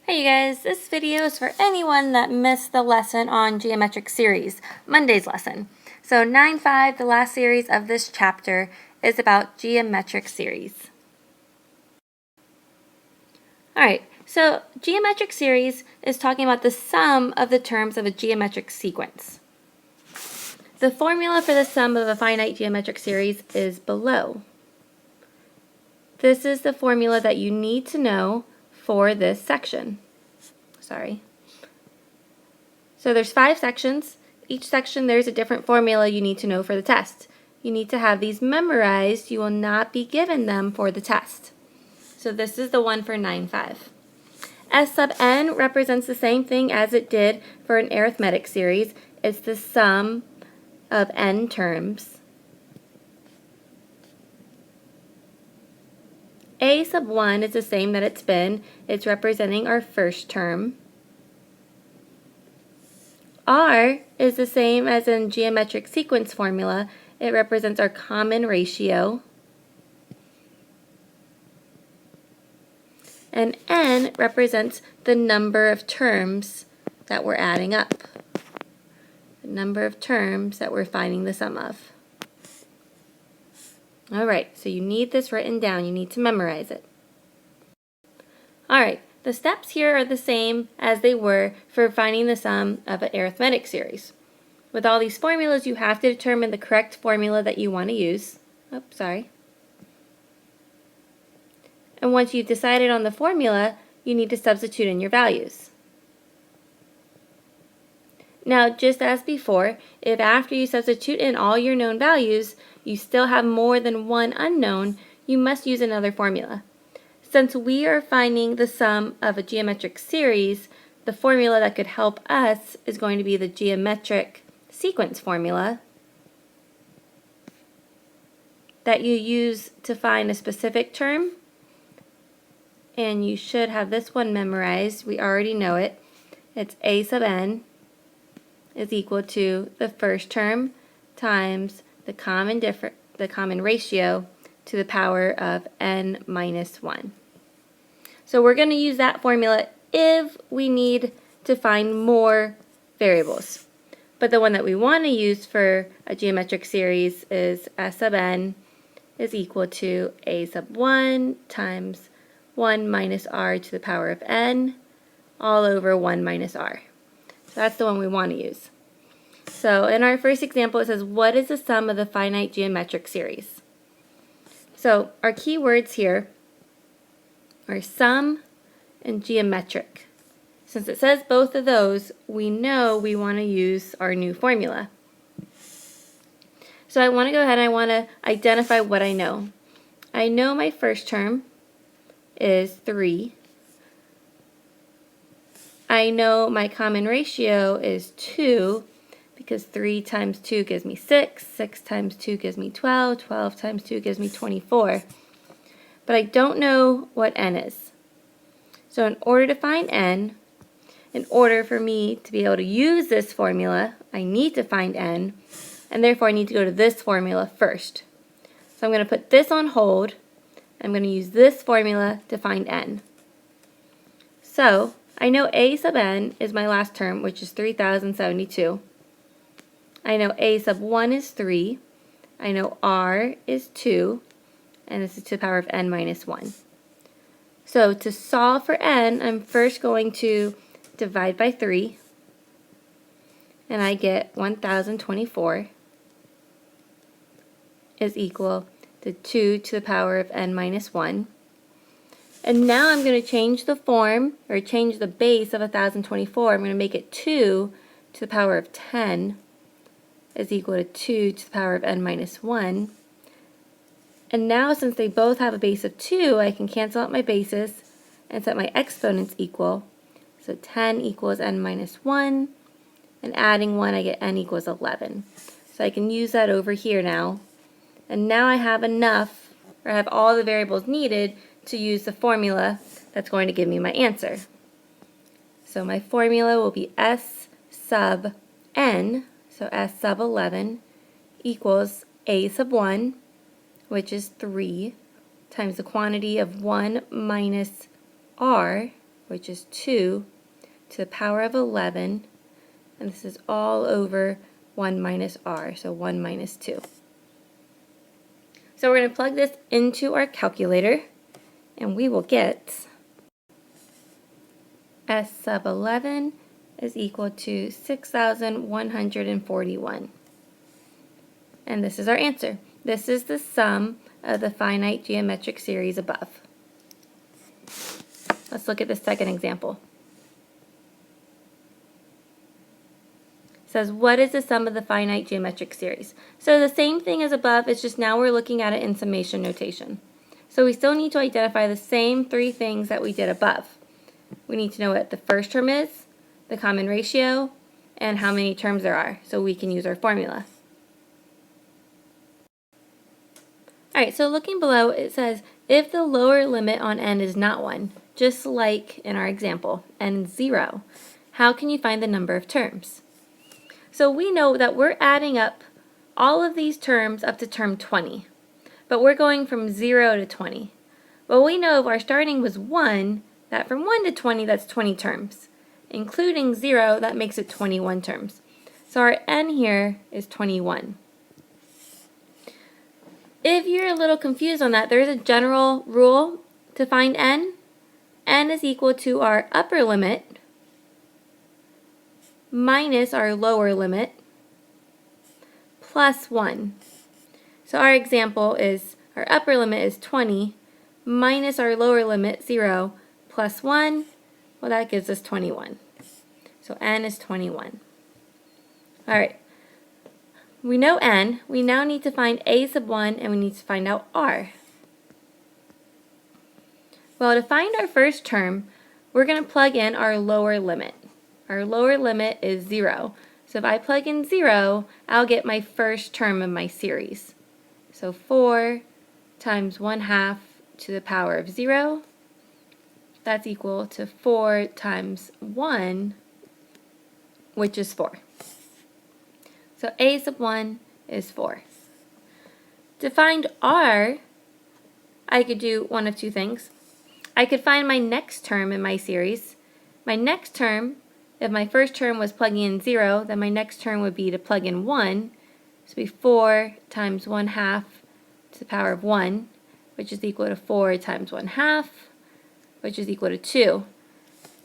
Hey you guys, this video is for anyone that missed the lesson on geometric series, Monday's lesson. So 9.5, the last series of this chapter, is about geometric series. Alright, so geometric series is talking about the sum of the terms of a geometric sequence. The formula for the sum of a finite geometric series is below. This is the formula that you need to know for this section. So there's 5 sections. Each section there's a different formula you need to know for the test. You need to have these memorized. You will not be given them for the test. So this is the one for 9.5. S sub n represents the same thing as it did for an arithmetic series. It's the sum of n terms. A sub 1 is the same that it's been. It's representing our first term. R is the same as in geometric sequence formula. It represents our common ratio. And N represents the number of terms that we're adding up. The number of terms that we're finding the sum of. Alright, so you need this written down. You need to memorize it. Alright, the steps here are the same as they were for finding the sum of an arithmetic series. With all these formulas, you have to determine the correct formula that you want to use. And once you've decided on the formula, you need to substitute in your values. Now, just as before, if after you substitute in all your known values, you still have more than one unknown, you must use another formula. Since we are finding the sum of a geometric series, the formula that could help us is going to be the geometric sequence formula that you use to find a specific term. And you should have this one memorized. We already know it. It's a sub n is equal to the first term times the common ratio to the power of n minus 1. So we're going to use that formula if we need to find more variables. But the one that we want to use for a geometric series is S sub n is equal to a sub 1 times 1 minus r to the power of n all over 1 minus r. So that's the one we want to use. So in our first example, it says, what is the sum of the finite geometric series? So our key words here are sum and geometric. Since it says both of those, we know we want to use our new formula. So I want to go ahead and I want to identify what I know. I know my first term is 3. I know my common ratio is 2 because 3 times 2 gives me 6, 6 times 2 gives me 12, 12 times 2 gives me 24. But I don't know what n is. So in order to find n, in order for me to be able to use this formula, I need to find n, and therefore I need to go to this formula first. So I'm going to put this on hold. I'm going to use this formula to find n. So I know a sub n is my last term, which is 3072. I know a sub 1 is 3. I know r is 2. And this is to the power of n minus 1. So to solve for n, I'm first going to divide by 3. And I get 1024 is equal to 2 to the power of n minus 1. And now I'm going to change the form, or change the base of 1024. I'm going to make it 2 to the power of 10 is equal to 2 to the power of n minus 1. And now since they both have a base of 2, I can cancel out my bases and set my exponents equal. So 10 equals n minus 1, and adding 1 I get n equals 11. So I can use that over here now. And now I have enough, or I have all the variables needed to use the formula that's going to give me my answer. So my formula will be S sub n, so S sub 11, equals a sub 1, which is 3, times the quantity of 1 minus r, which is 2 to the power of 11, and this is all over 1 minus r, so 1 minus 2. So we're going to plug this into our calculator, and we will get S sub 11 is equal to 6,141. And this is our answer. This is the sum of the finite geometric series above. Let's look at the second example. It says, what is the sum of the finite geometric series? So the same thing as above, it's just now we're looking at it in summation notation. So we still need to identify the same three things that we did above. We need to know what the first term is, the common ratio, and how many terms there are, so we can use our formula. Alright, so looking below, it says, if the lower limit on n is not 1, just like in our example, n is 0, how can you find the number of terms? So we know that we're adding up all of these terms up to term 20, but we're going from 0 to 20. Well, we know if our starting was 1, that from 1 to 20, that's 20 terms. Including 0, that makes it 21 terms. So our n here is 21. If you're a little confused on that, there is a general rule to find n. N is equal to our upper limit minus our lower limit plus 1. So our example is our upper limit is 20 minus our lower limit 0 plus 1. Well, that gives us 21. So n is 21. All right. We know n. We now need to find a sub 1, and we need to find out r. Well, to find our first term, we're going to plug in our lower limit. Our lower limit is 0. So if I plug in 0, I'll get my first term of my series. So 4 times 1/2 to the power of 0. That's equal to 4 times 1, which is 4. So a sub 1 is 4. To find r, I could do one of two things. I could find my next term in my series. My next term, if my first term was plugging in 0, then my next term would be to plug in 1. So it would be 4 times 1/2 to the power of 1, which is equal to 4 times 1/2, which is equal to 2.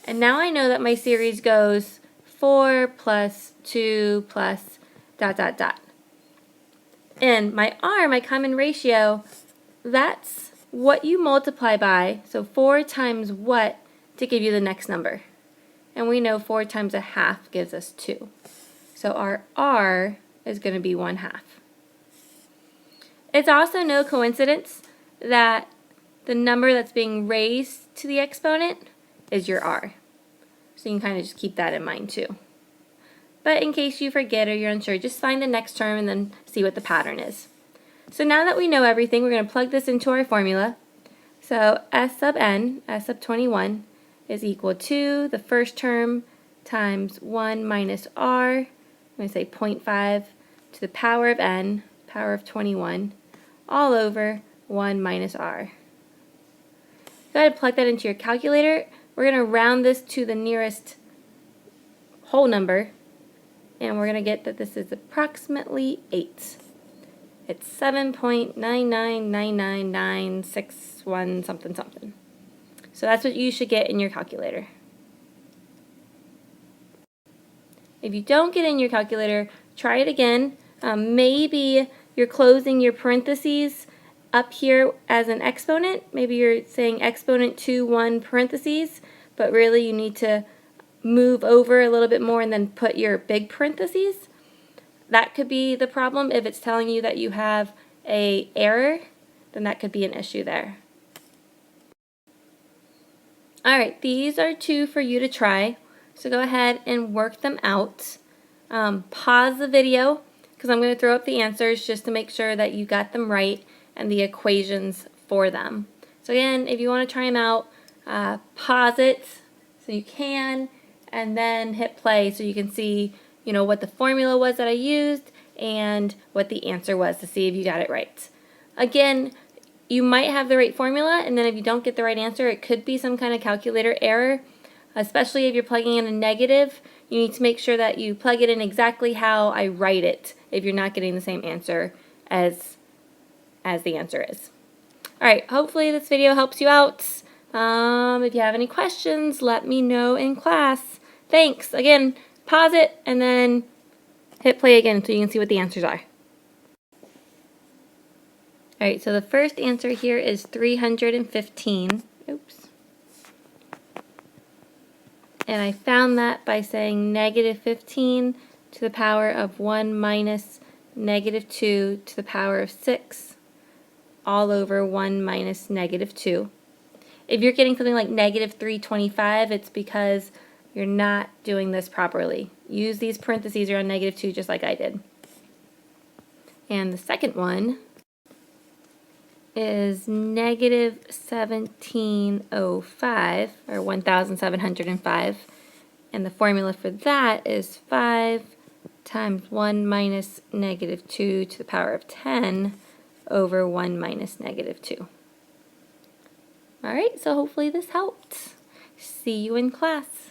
And now I know that my series goes 4 plus 2 plus ... And my r, my common ratio, that's what you multiply by, so 4 times what to give you the next number. And we know 4 times 1/2 gives us 2. So our r is going to be 1/2. It's also no coincidence that the number that's being raised to the exponent is your r. So you can kind of just keep that in mind too. But in case you forget or you're unsure, just find the next term and then see what the pattern is. So now that we know everything, we're going to plug this into our formula. So S sub n, S sub 21, is equal to the first term times 1 minus r. I'm going to say 0.5 to the power of n, power of 21, all over 1 minus r. Go ahead and plug that into your calculator. We're going to round this to the nearest whole number, and we're going to get that this is approximately 8. It's 7.9999961 something something. So that's what you should get in your calculator. If you don't get in your calculator, try it again. Maybe you're closing your parentheses up here as an exponent. Maybe you're saying exponent to 1 parentheses, but really you need to move over a little bit more and then put your big parentheses. That could be the problem. If it's telling you that you have an error, then that could be an issue there. Alright, these are 2 for you to try. So go ahead and work them out. Pause the video because I'm going to throw up the answers just to make sure that you got them right and the equations for them. So again, if you want to try them out, pause it so you can, and then hit play so you can see, you know, what the formula was that I used and what the answer was to see if you got it right. Again, you might have the right formula, and then if you don't get the right answer, it could be some kind of calculator error. especially if you're plugging in a negative, you need to make sure that you plug it in exactly how I write it if you're not getting the same answer as the answer is. Alright, hopefully this video helps you out. If you have any questions, let me know in class. Thanks. Again, pause it and then hit play again so you can see what the answers are. Alright, so the first answer here is 315. Oops. And I found that by saying negative 15 to the power of 1 minus negative 2 to the power of 6 all over 1 minus negative 2. If you're getting something like negative 325, it's because you're not doing this properly. Use these parentheses around negative 2 just like I did. And the second one is negative 1705, or 1705, and the formula for that is 5 times 1 minus negative 2 to the power of 10 over 1 minus negative 2. Alright, so hopefully this helped. See you in class.